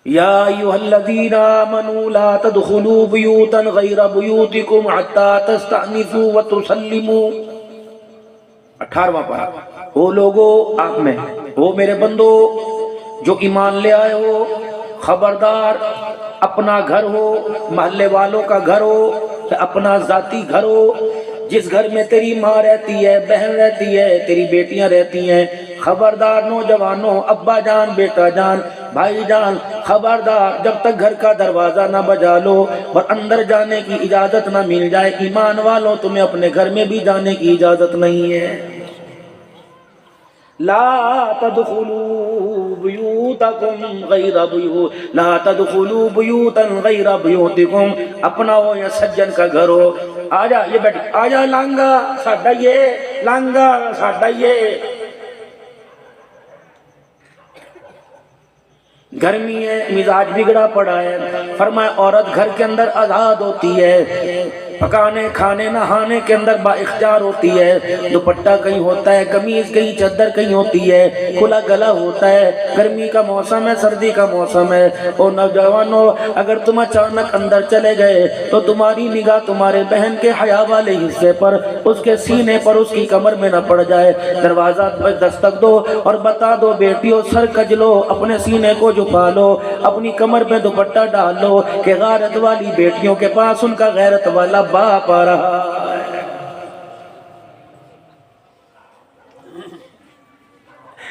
یا ایھا الذین آمنوا لا تدخلوا بیوتا غیر بیوتکم حتی تستأنسوا وتسلموا۔ 18واں پارہ۔ وہ لوگو آپ میں، وہ میرے بندو جو ایمان لے آئے ہو، خبردار اپنا گھر ہو، محلے والوں کا گھر ہو، اپنا ذاتی گھر ہو، جس گھر میں تیری ماں رہتی ہے، بہن رہتی ہے، تیری بیٹیاں رہتی ہیں، خبردار نوجوانوں، ابا جان، بیٹا جان، بھائی جان، خبردار جب تک گھر کا دروازہ نہ بجا لو اور اندر جانے کی اجازت نہ مل جائے، ایمان والوں تمہیں اپنے گھر میں بھی جانے کی اجازت نہیں ہے۔ لا تدخلوا بیوتکم غیر بیوت، لا تدخلوا بیوتا غیر بیوتکم، اپنا ہو یا سجن کا گھر ہو، آجا یہ بیٹھ، آجا لانگا ساڈا یہ، لانگا ساڈا یہ۔ گرمی ہے، مزاج بگڑا پڑا ہے، فرمایا عورت گھر کے اندر آزاد ہوتی ہے، پکانے کھانے نہانے کے اندر با اختیار ہوتی ہے، دوپٹہ کہیں ہوتا ہے، قمیض کہیں چادر کہیں ہوتی ہے، کھلا گلا ہوتا ہے، گرمی کا موسم ہے، سردی کا موسم ہے۔ او نوجوانوں، اگر تم اچانک اندر چلے گئے تو تمہاری نگاہ تمہارے بہن کے حیا والے حصے پر، اس کے سینے پر، اس کی کمر میں نہ پڑ جائے، دروازہ پر دستک دو اور بتا دو بیٹیوں سر کج لو، اپنے سینے کو جھکا لو، اپنی کمر پہ دوپٹہ ڈال لو کہ غیرت والی بیٹیوں کے پاس ان کا غیرت والا باپ آ رہا ہے۔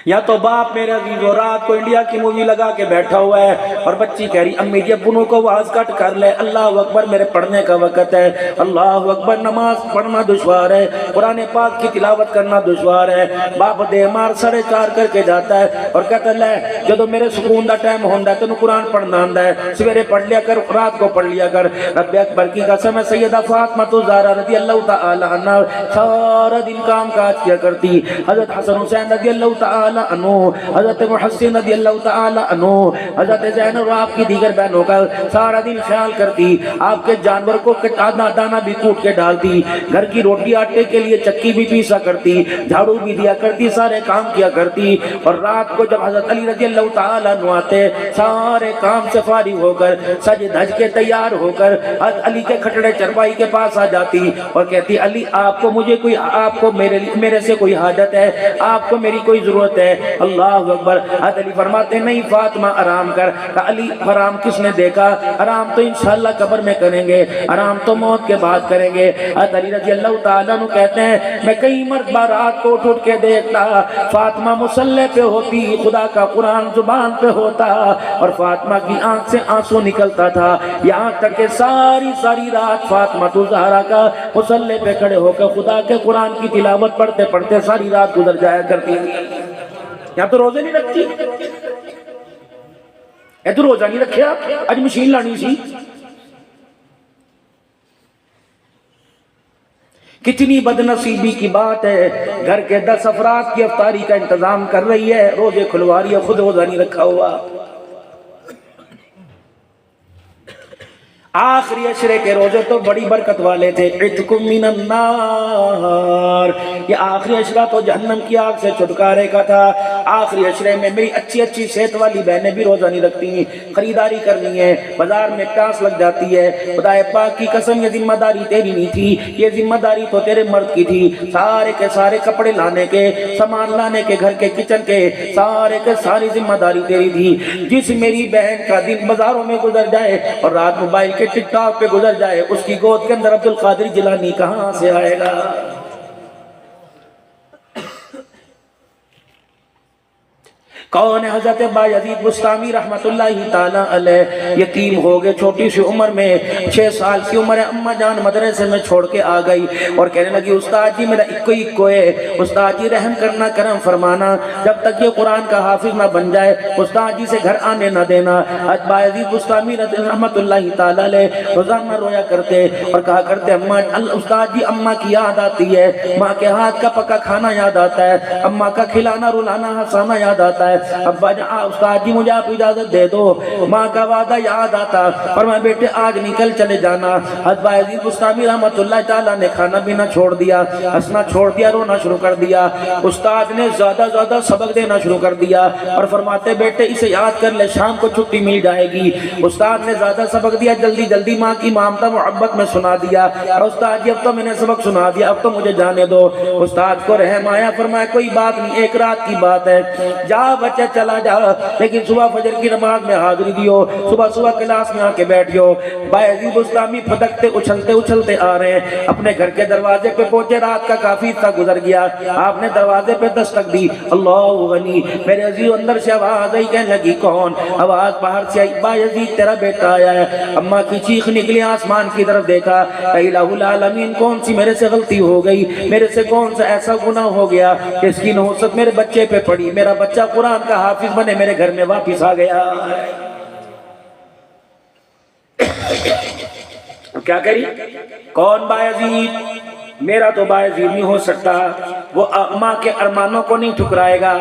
یا تو باپ میرے عزیزو رات کو انڈیا کی مووی لگا کے بیٹھا ہوا ہے اور بچی کہہ رہی امی جی ابنوں کو آواز کٹ کر لے، اللہ اکبر میرے پڑھنے کا وقت ہے، اللہ اکبر نماز پڑھنا دشوار ہے، قرآن پاک کی تلاوت کرنا دشوار ہے، باپ دے مار 4:30 کر کے جاتا ہے اور کہتا ہے لے جدو میرے سکون دا ٹائم ہوندا ہے تینوں قرآن پڑھنا آندا ہے، سویرے پڑھ لیا کر، رات کو پڑھ لیا کر۔ رب اکبر کی قسم ہے سیدہ فاطمہ الزہرا رضی اللہ تعالی عنہ سارا دن کام کاج کیا کرتی، حضرت حسن حسین رضی اللہ تعالی عنہ، حضرت محسن رضی اللہ تعالی عنہ، حضرت زینب اور آپ کی دیگر بہنوں کا سارا دن خیال کرتی، آپ کے جانور کو دانا بھی کوٹ کے ڈالتی، گھر کی روٹی آٹے کے لیے چکی بھی پیسا کرتی، جھاڑو بھی دیا کرتی، سارے کام کیا کرتی، اور رات کو جب حضرت علی رضی اللہ تعالی عنہ آتے سارے کام سے فارغ ہو کر سج دھج کے تیار ہو کر حضرت علی کے کھٹڑے چرپائی کے پاس آ جاتی اور کہتی علی آپ کو مجھے کوئی، آپ کو میرے سے کوئی حاجت ہے، آپ کو میری کوئی ضرورت ہے؟ اللہ اکبر۔ حضرت علی فرماتے نہیں فاطمہ آرام کر، کہ علی حرام کس نے دیکھا، حرام تو انشاءاللہ قبر میں کریں گے، حرام تو موت کے بعد کریں گے۔ حضرت علی رضی اللہ تعالیٰ عنہ کہتے ہیں میں کئی مرتبہ رات کو اٹھ کے دیکھتا فاطمہ مصلی پہ ہوتی، خدا کا قرآن زبان پہ ہوتا اور فاطمہ کی آنکھ سے آنسو نکلتا تھا، یہاں تک کہ ساری رات فاطمہ الزہرا کا مصلی پہ کھڑے ہو کر خدا کے قرآن کی تلاوت پڑھتے پڑھتے ساری رات گزر جایا کرتی تھی۔ یہاں تو روزے نہیں رکھتی، اے تو روزہ نہیں رکھیا، اج مشین لانی سی۔ کتنی بدنصیبی کی بات ہے، گھر کے 10 افراد کی افطاری کا انتظام کر رہی ہے، روزے کھلوا رہی ہے، خود روزہ نہیں رکھا ہوا۔ آخری عشرے کے روزے تو بڑی برکت والے تھے، عتق من النار، یہ آخری عشرہ تو جہنم کی آگ سے چھٹکارے کا تھا۔ آخری عشرے میں میری اچھی صحت والی بہنیں بھی روزہ نہیں رکھتی، خریداری کرنی ہے، بازار میں پیاس لگ جاتی ہے، خدا پاک کی قسم یہ ذمہ داری تیری نہیں تھی، یہ ذمہ داری تو تیرے مرد کی تھی، سارے کے سارے کپڑے لانے کے، سامان لانے کے، گھر کے کچن کے، سارے کے ساری ذمہ داری تیری تھی۔ جس میری بہن کا دن بازاروں میں گزر جائے اور رات موبائل کے ٹک ٹاک پہ گزر جائے، اس کی گود کے اندر عبدالقادر جیلانی کہاں سے آئے گا؟ کون ہے؟ حضرت بایزید بستامی رحمت اللہ تعالی علیہ، یتیم ہو گئے چھوٹی سی عمر میں، 6 سال کی عمر ہے، اماں جان مدرسے میں چھوڑ کے آ گئی اور کہنے لگی استاد جی میرا اکو ہے، استاد جی رحم کرنا، کرم فرمانا، جب تک یہ قرآن کا حافظ نہ بن جائے استاد جی سے گھر آنے نہ دینا۔ حضرت بایزید بستامی رحمت اللہ تعالی علیہ روزانہ رویا کرتے اور کہا کرتے اماں، استاد جی اماں کی یاد آتی ہے، ماں کے ہاتھ کا پکا کھانا یاد آتا ہے، اماں کا کھلانا رلانا ہنسانا یاد آتا ہے، ابا جان استاد جی مجھے آپ اجازت دے دو، ماں کا وعدہ یاد آتا، فرمایا بیٹے آج نکل چلے جانا۔ حضرت بایزید بستامی رحمت اللہ تعالیٰ نے کھانا پینا چھوڑ دیا، ہنسنا چھوڑ دیا، رونا شروع کر دیا۔ استاد نے زیادہ سبق دینا شروع کر دیا اور فرماتے بیٹے اسے یاد کر لے، شام کو چھٹی مل جائے گی۔ استاد نے زیادہ سبق دیا، جلدی ماں کی مامتا محبت میں سنا دیا، اور استاد جی اب تو میں نے سبق سنا دیا، اب تو مجھے جانے دو۔ استاد کو رحم آیا، فرمایا کوئی بات نہیں، ایک رات کی بات ہے، جا بچہ چلا جا، لیکن صبح فجر کی نماز میں حاضری دیو، صبح کلاس میں آ کے بیٹھو۔ بایزید بستامی پھدکتے اچھلتے آ رہے ہیں، اپنے گھر کے دروازے پہ پہنچے، رات کا کافی حصہ گزر گیا، آپ نے دروازے پہ دستک دی، اللہ غنی، میرے عزیز اندر سے آواز آئی، کہنے لگی کون؟ آواز باہر سے آئی، بایزید تیرا بیٹا آیا ہے۔ اماں کی چیخ نکلی، آسمان کی طرف دیکھا، الہ العالمین کون سی میرے سے غلطی ہو گئی، میرے سے کون سا ایسا گناہ ہو گیا کہ اس کی نحوست میرے بچے پہ پڑی، میرا بچہ قرآن کا حافظ بنے میرے گھر میں واپس آ گیا۔ کیا کری؟ کون بایزید؟ میرا تو بایزید نہیں ہو سکتا، وہ ماں کے ارمانوں کو نہیں ٹھکرائے گا،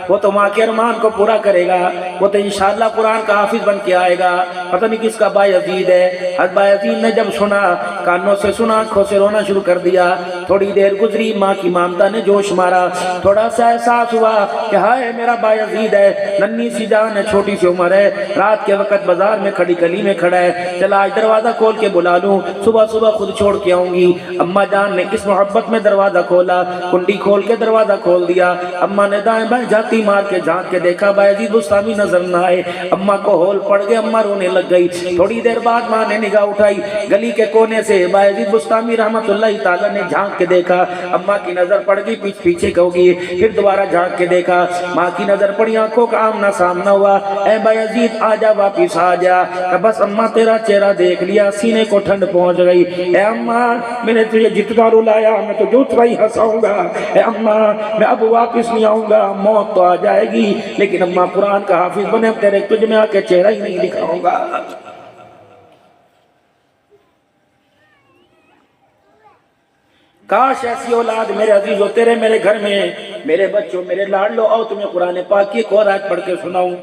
وہ تو ماں کے ارمان کو پورا کرے گا، وہ تو انشاءاللہ قرآن کا حافظ بن کے آئے گا۔ پتہ نہیں کس کا بایزید ہے۔ حضرت بایزید نے جب سنا، کانوں سے سنا، آنکھوں سے رونا شروع کر دیا۔ تھوڑی دیر گزری، ماں کی مامتا نے جوش مارا، تھوڑا سا احساس ہوا کہ ہائے میرا بایزید ہے، ننھی سی جان ہے، چھوٹی سی عمر ہے، رات کے وقت بازار میں کھڑی گلی میں کھڑا ہے، چلا آج دروازہ کھول کے بلا لوں، صبح خود چھوڑ کے آؤں گی۔ اماں جان نے اس محبت میں دروازہ کھولا، کنڈی کھول کے دروازہ کھول دیا۔ اماں نے دائیں بائیں جھاتی مار کے جھانک کے دیکھا، بایزید بستامی نظر نہ آئے۔ اماں کو ہول پڑ گئے، اماں رونے لگ گئی۔ تھوڑی دیر بعد ماں نے نگاہ اٹھائی، گلی کے کونے سے بایزید بستامی رحمت اللہ تعالیٰ نے جھانک کے دیکھا، اماں کی نظر پڑ گئی، پیچھے ہوگی، پھر دوبارہ جھانک کے دیکھا، ماں کی نظر پڑی، آنکھوں کا آمنا سامنا ہوا۔ اے بایزید آجا، واپس آجا، بس اماں تیرا چہرہ دیکھ لیا، سینے کو ٹھنڈ پہنچ گئی۔ اے اماں میں نے تجھے جتنا رلایا میں تو اتنا ہی ہنساؤں گا، اے اماں میں اب واپس نہیں آؤں گا، موت تو آ جائے گی لیکن اماں قرآن کا حافظ بنے، تیرے تجھ میں آ کے چہرہ ہی نہیں دکھاؤں گا۔ کاش ایسی اولاد میرے عزیزو تیرے میرے گھر میں، میرے بچوں میرے لاڈلو، آؤ تمہیں قرآن پاک کی ایک اور آیت پڑھ کے سناؤں۔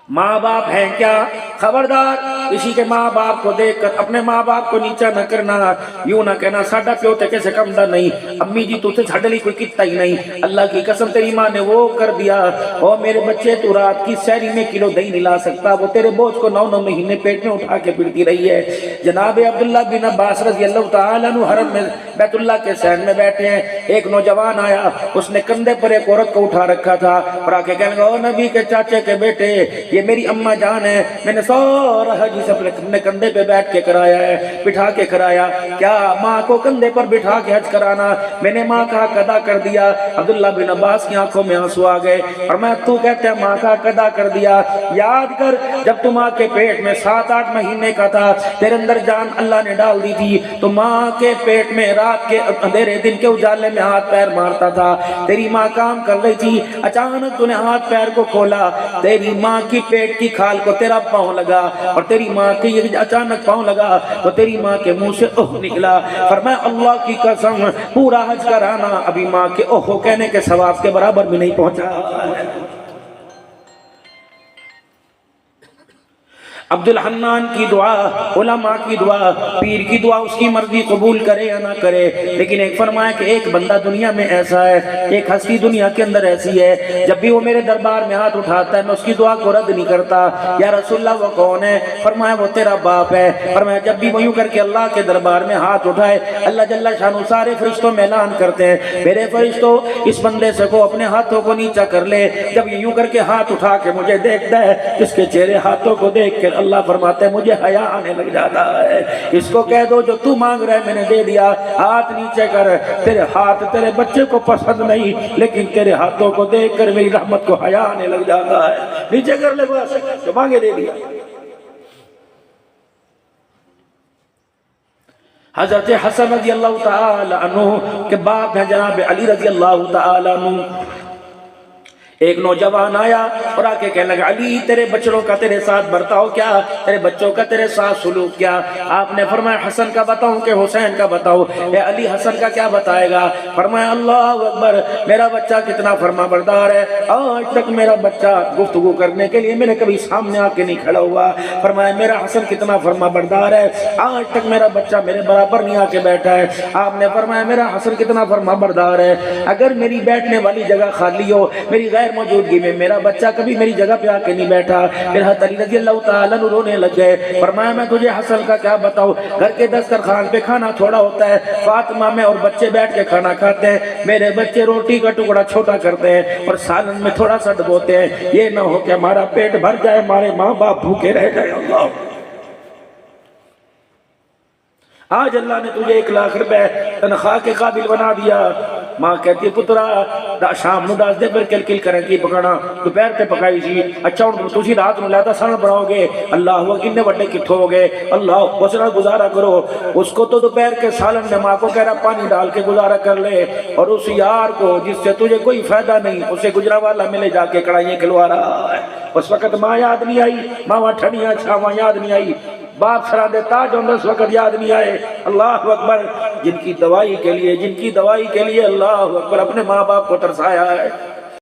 ماں باپ ہیں کیا؟ خبردار کسی کے ماں باپ کو دیکھ کر اپنے ماں باپ کو نیچا نہ کرنا، یوں نہ کہنا ساڈا پیو تے کیسے کم دا نہیں، امی جی تو تے ساڈے لیے کوئی کتا ہی نہیں، اللہ کی قسم تیری ماں نے وہ کر دیا، او میرے بچے تو رات کی سحری میں کلو دہی نہیں لا سکتا، وہ تیرے بوجھ کو 9 مہینے پیٹ میں اٹھا کے پھرتی رہی ہے۔ جناب عبداللہ بن عباس رضی اللہ تعالیٰ عنہ حرم میں بیت اللہ کے صحن میں بیٹھے ہیں، ایک نوجوان آیا، اس نے کندھے پر ایک عورت کو اٹھا رکھا تھا اور آ کے کہنے لگا، او نبی کے چاچے کے بیٹے، یہ میری اماں جان ہے، میں نے سارا حج سے اپنے کندھے پہ بیٹھ کے کرایا ہے، بٹھا کے کرایا، کیا ماں کو کندھے پر بٹھا کے حج کرانا؟ میں نے ماں کا حق ادا کر دیا۔ عبداللہ بن عباس کی آنکھوں میں آنسو آ گئے اور میں تو کہتے ہیں ماں کا حق ادا کر دیا، یاد کر جب تم ماں کے پیٹ میں 7-8 مہینے کا تھا، تیرے اندر جان اللہ نے ڈال دی تھی، تو ماں کے پیٹ میں رات کے اندھیرے دن کے اجالے میں ہاتھ پیر مارتا تھا، تیری ماں کام کر رہی تھی، اچانک تو نے ہاتھ پیر کو کھولا، تیری ماں کی پیٹ کی کھال کو تیرا پاؤں لگا اور تیری ماں کی اچانک پاؤں لگا تو تیری ماں کے منہ سے اوہ نکلا۔ فرمایا اللہ کی قسم پورا حج کرانا ابھی ماں کے اوہ کہنے کے ثواب کے برابر بھی نہیں پہنچا۔ عبد الحنان کی دعا، علماء کی دعا، پیر کی دعا اس کی مرضی قبول کرے یا نہ کرے، لیکن ایک فرمایا کہ ایک بندہ دنیا میں ایسا ہے، ایک ہستی دنیا کے اندر ایسی ہے، جب بھی وہ میرے دربار میں ہاتھ اٹھاتا ہے میں اس کی دعا کو رد نہیں کرتا۔ یا رسول اللہ وہ کون ہے؟ فرمایا وہ تیرا باپ ہے۔ فرمایا جب بھی وہ یوں کر کے اللہ کے دربار میں ہاتھ اٹھائے، اللہ جل شانہ سارے فرشتوں میں اعلان کرتے ہیں، میرے فرشتوں اس بندے سے کو اپنے ہاتھوں کو نیچا کر لے، جب یہ یوں کر کے ہاتھ اٹھا کے مجھے دیکھتا ہے، اس کے چہرے ہاتھوں کو دیکھ کر اللہ فرماتے ہیں مجھے حیا آنے لگ جاتا ہے، اس کو کہہ دو جو تو مانگ رہے میں نے دے دیا، ہاتھ نیچے کر، تیرے ہاتھ تیرے بچے کو پسند نہیں لیکن تیرے ہاتھوں کو دیکھ کر میری رحمت کو حیا آنے لگ جاتا ہے، نیچے کر لے بس جو مانگے دے دیا۔ حضرت حسن رضی اللہ تعالی عنہ کے باپ ہیں جناب علی رضی اللہ تعالی عنہ، ایک نوجوان آیا اور آ کے کہنے لگا علی تیرے بچوں کا تیرے ساتھ برتاؤ کیا، تیرے بچوں کا تیرے ساتھ سلوک کیا؟ آپ نے فرمایا حسن کا بتاؤں کہ حسین کا بتاؤ؟ اے علی حسن کا کیا بتائے گا؟ فرمایا اللہ اکبر، میرا بچہ کتنا فرما بردار ہے، آج تک میرا بچہ گفتگو کرنے کے لیے میرے کبھی سامنے آ کے نہیں کھڑا ہوا۔ فرمایا میرا حسن کتنا فرما بردار ہے، آج تک میرا بچہ میرے برابر نہیں آ کے بیٹھا ہے۔ آپ نے فرمایا میرا حسن کتنا فرما بردار ہے، اگر میری بیٹھنے والی جگہ خالی ہو، میری غیر موجودگی میں میرا بچہ کبھی میری جگہ پہ آ کے نہیں بیٹھا۔ پھر حضرت علی رضی اللہ تعالیٰ عنہ رونے لگ گئے۔ فرمایا میں تجھے حسن کا کیا بتاؤں، گھر کے دسترخوان پہ کھانا تھوڑا ہوتا ہے، فاطمہ میں اور بچے بیٹھ کے کھانا کھاتے ہیں، میرے بچے روٹی کا ٹکڑا چھوٹا کرتے ہیں اور سالن میں تھوڑا سا ڈبوتے ہیں، یہ نہ ہو کہ ہمارا پیٹ بھر جائے، ہمارے ماں باپ بھوکے رہ جائے۔ اللہ آج اللہ نے تجھے 1 لاکھ روپے تنخواہ کے قابل بنا دیا۔ ماں کہتی ہے پترا شام نو 10 دے پر کل کریں کی پکانا، دوپہر تے پکائی سی، اچھا ہوں تسی رات نو لیتا سن بناؤ گے، اللہ ہوا کنے وڈے کتھوں ہو گئے، اللہ اس نال گزارا کرو۔ اس کو تو دوپہر کے سالن میں ماں کو کہہ رہا پانی ڈال کے گزارا کر لے، اور اس یار کو جس سے تجھے کوئی فائدہ نہیں، اسے گجرانوالہ ملے جا کے کڑھائیاں کھلوا رہا ہے۔ اس وقت ماں یاد نہیں آئی، ماں ٹھنیاں چھاواں یاد نہیں آئی، باپ سرا دے تاج ہوندے اس وقت یاد نہیں آئے۔ اللہ اکبر، جن کی دوائی کے لیے اللہ اکبر اپنے ماں باپ کو ترسایا ہے۔